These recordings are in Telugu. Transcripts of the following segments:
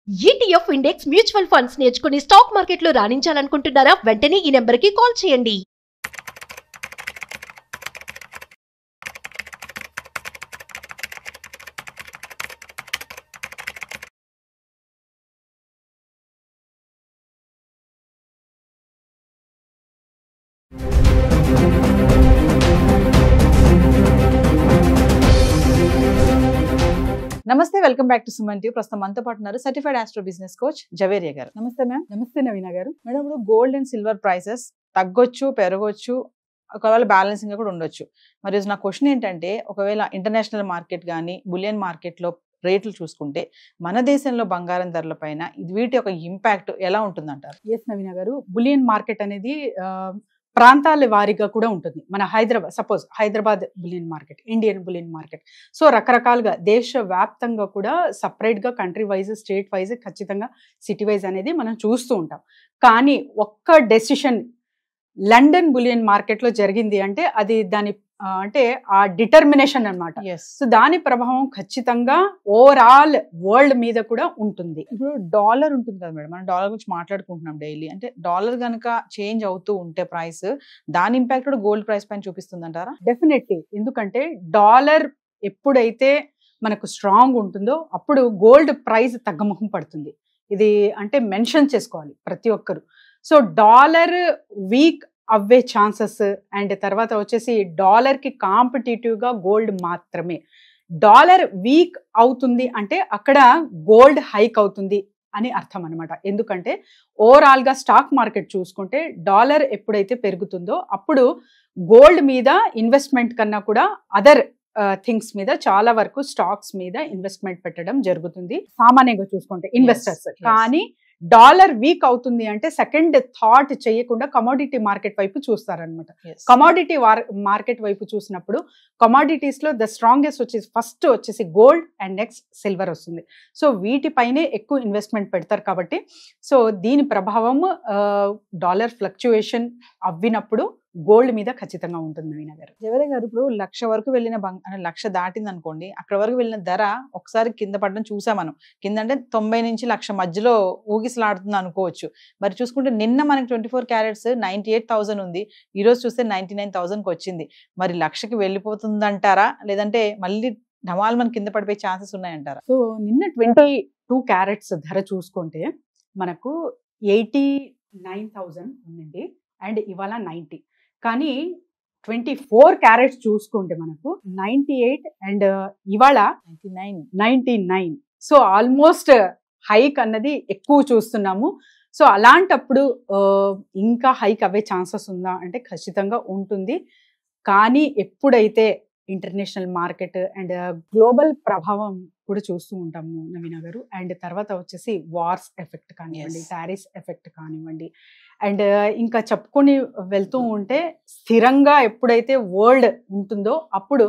ETF ఇండెక్స్ మ్యూచువల్ ఫండ్స్ నేర్చుకుని స్టాక్ మార్కెట్లో రాణించాలనుకుంటున్నారా? వెంటనే ఈ నెంబర్కి కాల్ చేయండి. నమస్తే, welcome back to Suman TV. ప్రస్తుతం మనతో పాటు ఉన్నారు certified astro business coach Javeria గారు. నమస్తే మ్యామ్. నమస్తే నవీన గారు. మేడం, ఇప్పుడు గోల్డ్ అండ్ సిల్వర్ ప్రైసెస్ తగ్గొచ్చు, పెరగొచ్చు, ఒకవేళ బ్యాలెన్సింగ్ గా కూడా ఉండొచ్చు. మరి నా క్వశ్చన్ ఏంటంటే, ఒకవేళ ఇంటర్నేషనల్ మార్కెట్ కానీ బులియన్ మార్కెట్ లో రేట్లు చూసుకుంటే మన దేశంలో బంగారం ధరల పైన వీటి యొక్క ఇంపాక్ట్ ఎలా ఉంటుందంటారు? ఎస్ నవీన గారు, బులియన్ మార్కెట్ అనేది ప్రాంతాల వారీగా కూడా ఉంటుంది. మన Hyderabad bullion market, Indian bullion market, so రకరకాలుగా దేశ వ్యాప్తంగా కూడా సపరేట్ గా కంట్రీ వైజ్, స్టేట్ వైజ్, ఖచ్చితంగా సిటీ వైజ్ అనేది మనం చూస్తూ ఉంటాం. కానీ ఒక్క డెసిషన్ లండన్ బులియన్ మార్కెట్ లో జరిగింది అంటే అది దాని అంటే ఆ డిటర్మినేషన్ అన్నమాట. సో దాని ప్రభావం ఖచ్చితంగా ఓవరాల్ వరల్డ్ మీద కూడా ఉంటుంది. ఇప్పుడు డాలర్ ఉంటుంది కదా మేడం, మనం డాలర్ గురించి మాట్లాడుకుంటున్నాం డైలీ. అంటే డాలర్ కనుక చేంజ్ అవుతూ ఉంటే ప్రైస్, దాని ఇంపాక్ట్ కూడా గోల్డ్ ప్రైస్ పైన చూపిస్తుంది అంటారా? డెఫినెట్లీ. ఎందుకంటే డాలర్ ఎప్పుడైతే మనకు స్ట్రాంగ్ ఉంటుందో అప్పుడు గోల్డ్ ప్రైస్ తగ్గముఖం పడుతుంది. ఇది అంటే మెన్షన్ చేసుకోవాలి ప్రతి ఒక్కరు. సో డాలర్ వీక్ అవ్వే ఛాన్సెస్ అండ్ తర్వాత వచ్చేసి డాలర్ కి కాంపిటేటివ్ గా గోల్డ్ మాత్రమే. డాలర్ వీక్ అవుతుంది అంటే అక్కడ గోల్డ్ హైక్ అవుతుంది అని అర్థం అనమాట. ఎందుకంటే ఓవరాల్ గా స్టాక్ మార్కెట్ చూసుకుంటే డాలర్ ఎప్పుడైతే పెరుగుతుందో అప్పుడు గోల్డ్ మీద ఇన్వెస్ట్మెంట్ కన్నా కూడా అదర్ థింగ్స్ మీద చాలా వరకు స్టాక్స్ మీద ఇన్వెస్ట్మెంట్ పెట్టడం జరుగుతుంది సామాన్యంగా చూసుకుంటే ఇన్వెస్టర్స్. కానీ డాలర్ వీక్ అవుతుంది అంటే సెకండ్ థాట్ చేయకుండా కమోడిటీ మార్కెట్ వైపు చూస్తారనమాట. కమోడిటీ మార్కెట్ వైపు చూసినప్పుడు కమోడిటీస్ లో ద స్ట్రాంగెస్ట్ వచ్చేసి ఫస్ట్ వచ్చేసి గోల్డ్ అండ్ నెక్స్ట్ సిల్వర్ వస్తుంది. సో వీటిపైనే ఎక్కువ ఇన్వెస్ట్మెంట్ పెడతారు కాబట్టి సో దీని ప్రభావం డాలర్ ఫ్లక్చుయేషన్ అవ్వినప్పుడు గోల్డ్ మీద ఖచ్చితంగా ఉంటుంది. నవీన గారు, జవేరియా గారు, ఇప్పుడు 1,00,000 వరకు వెళ్ళిన 1,00,000 దాటింది అనుకోండి, అక్కడ వరకు వెళ్ళిన ధర ఒకసారి కింద పడడం చూసాం మనం. కింద అంటే 90 నుంచి 1,00,000 మధ్యలో ఊగిసలాడుతుంది అనుకోవచ్చు. మరి చూసుకుంటే నిన్న మనకి 24 క్యారెట్స్ 98,000 ఉంది, ఈ రోజు చూస్తే 99,000కి వచ్చింది. మరి 1,00,000కి వెళ్ళిపోతుందంటారా, లేదంటే మళ్ళీ ఢమాల్ మన కింద పడిపోయే ఛాన్సెస్ ఉన్నాయంటారా? సో నిన్న 22 క్యారెట్స్ ధర చూసుకుంటే మనకు 89,000 ఉందండి అండ్ ఇవాళ 90. కానీ 24 క్యారెట్స్ చూసుకుంటే మనకు 98 అండ్ ఇవాళ 99. సో ఆల్మోస్ట్ హైక్ అన్నది ఎక్కువ చూస్తున్నాము. సో అలాంటప్పుడు ఇంకా హైక్ అవే ఛాన్సెస్ ఉందా అంటే ఖచ్చితంగా ఉంటుంది. కానీ ఎప్పుడైతే ఇంటర్నేషనల్ మార్కెట్ అండ్ గ్లోబల్ ప్రభావం కూడా చూస్తూ ఉంటాము నవీన గారు. అండ్ తర్వాత వచ్చేసి వార్స్ ఎఫెక్ట్ కానివ్వండి, టారిఫ్ ఎఫెక్ట్ కానివ్వండి, అండ్ ఇంకా చెప్పుకొని వెళ్తూ ఉంటే స్థిరంగా ఎప్పుడైతే వరల్డ్ ఉంటుందో అప్పుడు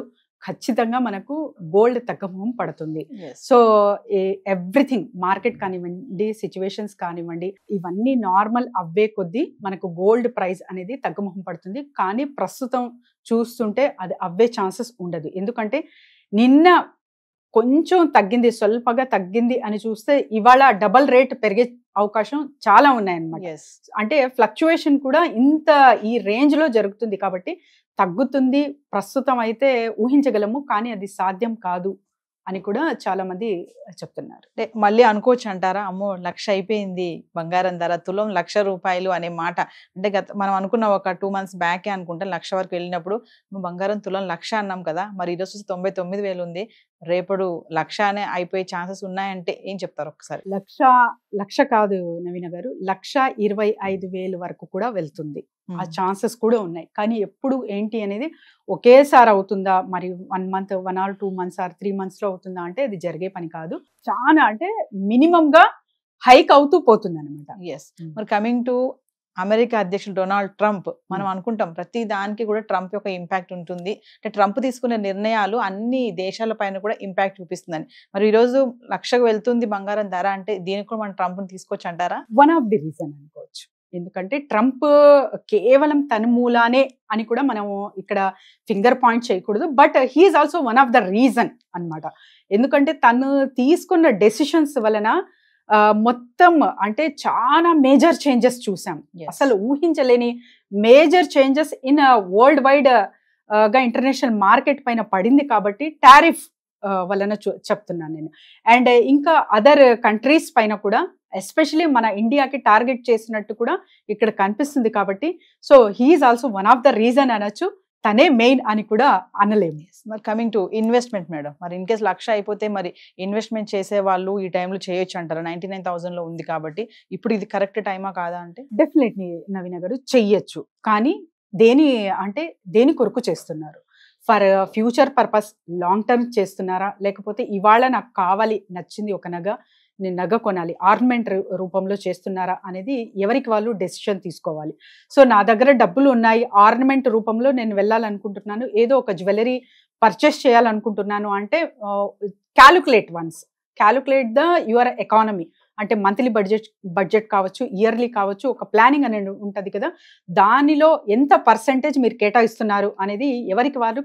ఖచ్చితంగా మనకు గోల్డ్ తగ్గముఖం పడుతుంది. సో ఎవ్రీథింగ్ మార్కెట్ కానివ్వండి, సిచ్యువేషన్స్ కానివ్వండి, ఇవన్నీ నార్మల్ అవ్వే కొద్దీ మనకు గోల్డ్ ప్రైస్ అనేది తగ్గముఖం పడుతుంది. కానీ ప్రస్తుతం చూస్తుంటే అది అవ్వే ఛాన్సెస్ ఉండదు. ఎందుకంటే నిన్న కొంచెం తగ్గింది, స్వల్పగా తగ్గింది అని చూస్తే ఇవాళ డబల్ రేట్ పెరిగే అవకాశం చాలా ఉన్నాయన్నమాట. అంటే ఫ్లక్చుయేషన్ కూడా ఇంత ఈ రేంజ్ లో జరుగుతుంది కాబట్టి తగ్గుతుంది ప్రస్తుతం అయితే ఊహించగలము, కానీ అది సాధ్యం కాదు అని కూడా చాలా మంది చెప్తున్నారు. అంటే మళ్ళీ అనుకోవచ్చు అంటారా, అమ్మో 1,00,000 అయిపోయింది బంగారం ధర, తులం 1,00,000 రూపాయలు అనే మాట. అంటే మనం అనుకున్న ఒక 2 months బ్యాకే అనుకుంటే 1,00,000 వరకు వెళ్ళినప్పుడు బంగారం తులం 1,00,000 అన్నాం కదా, మరి ఈరోజు 99,000 ఉంది, రేపడు 1,00,000 అనే అయిపోయే ఛాన్సెస్ ఉన్నాయంటే ఏం చెప్తారు ఒకసారి? 1,00,000 కాదు నవీన గారు, 1,25,000 వరకు కూడా వెళ్తుంది. ఆ ఛాన్సెస్ కూడా ఉన్నాయి. కానీ ఎప్పుడు ఏంటి అనేది ఒకేసారి అవుతుందా, మరి 1 month, 1 or 2 months or 3 months లో అవుతుందా అంటే అది జరిగే పని కాదు. చాలా అంటే మినిమం గా హైక్ అవుతూ పోతుంది అనమాట. మరి కమింగ్ టు అమెరికా అధ్యక్షుడు డొనాల్డ్ ట్రంప్, మనం అనుకుంటాం ప్రతి దానికి కూడా ట్రంప్ యొక్క ఇంపాక్ట్ ఉంటుంది. అంటే ట్రంప్ తీసుకునే నిర్ణయాలు అన్ని దేశాల పైన కూడా ఇంపాక్ట్ చూపిస్తుందని. మరి ఈ రోజు 1,00,000కు వెళ్తుంది బంగారం ధర అంటే దీనికి కూడా మనం ట్రంప్ తీసుకోవచ్చు అంటారా? వన్ ఆఫ్ ది రీజన్ అనుకోవచ్చు. ఎందుకంటే ట్రంప్ కేవలం తన మూలానే అని కూడా మనము ఇక్కడ ఫింగర్ పాయింట్ చేయకూడదు. But he is also one of the reason అన్నమాట. ఎందుకంటే తను తీసుకున్న డెసిషన్స్ వలన మొత్తం అంటే చాలా మేజర్ చేంజెస్ చూసాం. Yes. అసలు ఊహించలేని major changes in world wide గా ఇంటర్నేషనల్ మార్కెట్ పైన పడింది కాబట్టి టారిఫ్ వలన చెప్తున్నాను నేను. అండ్ ఇంకా అదర్ కంట్రీస్ పైన కూడా ఎస్పెషలీ మన ఇండియాకి టార్గెట్ చేసినట్టు కూడా ఇక్కడ కనిపిస్తుంది కాబట్టి so he is also one of the reason అనొచ్చు, తనే మెయిన్ అని కూడా అనలేము. మరి కమింగ్ టు ఇన్వెస్ట్మెంట్ మేడం, మరి ఇన్ కేస్ 1,00,000 అయిపోతే మరి ఇన్వెస్ట్మెంట్ చేసే వాళ్ళు ఈ టైంలో చేయొచ్చు అంటారా? 99,000 లో ఉంది కాబట్టి ఇప్పుడు ఇది కరెక్ట్ టైమా కాదా అంటే? డెఫినెట్లీ నవీన గారు చెయ్యొచ్చు, కానీ దేని కొరకు చేస్తున్నారు? For future purpose long term చేస్తున్నారా, లేకపోతే ఇవాళ నాకు కావాలి నచ్చింది ఒక నేను నగ కొనాలి ఆర్నమెంట్ రూపంలో చేస్తున్నారా అనేది ఎవరికి వాళ్ళు డెసిషన్ తీసుకోవాలి. సో నా దగ్గర డబ్బులు ఉన్నాయి, ఆర్నమెంట్ రూపంలో నేను వెళ్ళాలనుకుంటున్నాను, ఏదో ఒక జ్యువెలరీ పర్చేస్ చేయాలనుకుంటున్నాను అంటే క్యాలిక్యులేట్ ద యువర్ ఎకానమీ. అంటే మంత్లీ బడ్జెట్ కావచ్చు, ఇయర్లీ కావచ్చు, ఒక ప్లానింగ్ అనేది ఉంటుంది కదా, దానిలో ఎంత పర్సెంటేజ్ మీరు కేటాయిస్తున్నారు అనేది ఎవరికి వాళ్ళు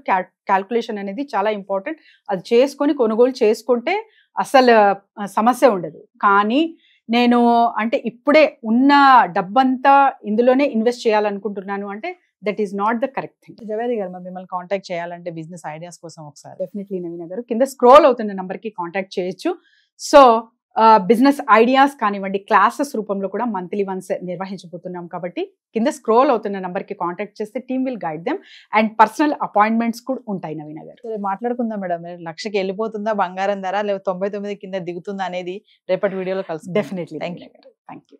క్యాల్కులేషన్ అనేది చాలా ఇంపార్టెంట్. అది చేసుకొని కొనుగోలు చేసుకుంటే అసలు సమస్య ఉండదు. కానీ నేను అంటే ఇప్పుడే ఉన్న డబ్బంతా ఇందులోనే ఇన్వెస్ట్ చేయాలనుకుంటున్నాను అంటే that is not the correct thing. Zaveri గారు, మరి మిమ్మల్ని కాంటాక్ట్ చేయాలంటే బిజినెస్ ఐడియాస్ కోసం ఒకసారి డెఫినెట్లీ నవీన గారు కింద స్క్రోల్ అవుతున్న నంబర్కి కాంటాక్ట్ చేయొచ్చు. సో బిజినెస్ ఐడియాస్ కానివ్వండి, క్లాసెస్ రూపంలో కూడా మంత్లీ వన్స్ నిర్వహించబోతున్నాం కాబట్టి కింద స్క్రోల్ అవుతున్న నంబర్కి కాంటాక్ట్ చేస్తే team will guide them and personal appointments కూడా ఉంటాయి. నవీన గారు సరే, మాట్లాడుకుందాం మేడం. 1,00,000కి వెళ్ళిపోతుందా బంగారం ధర, లేదా 99 కింద దిగుతుందా అనేది రేపటి వీడియోలో కలుసు. Definitely. Thank you. Thank you.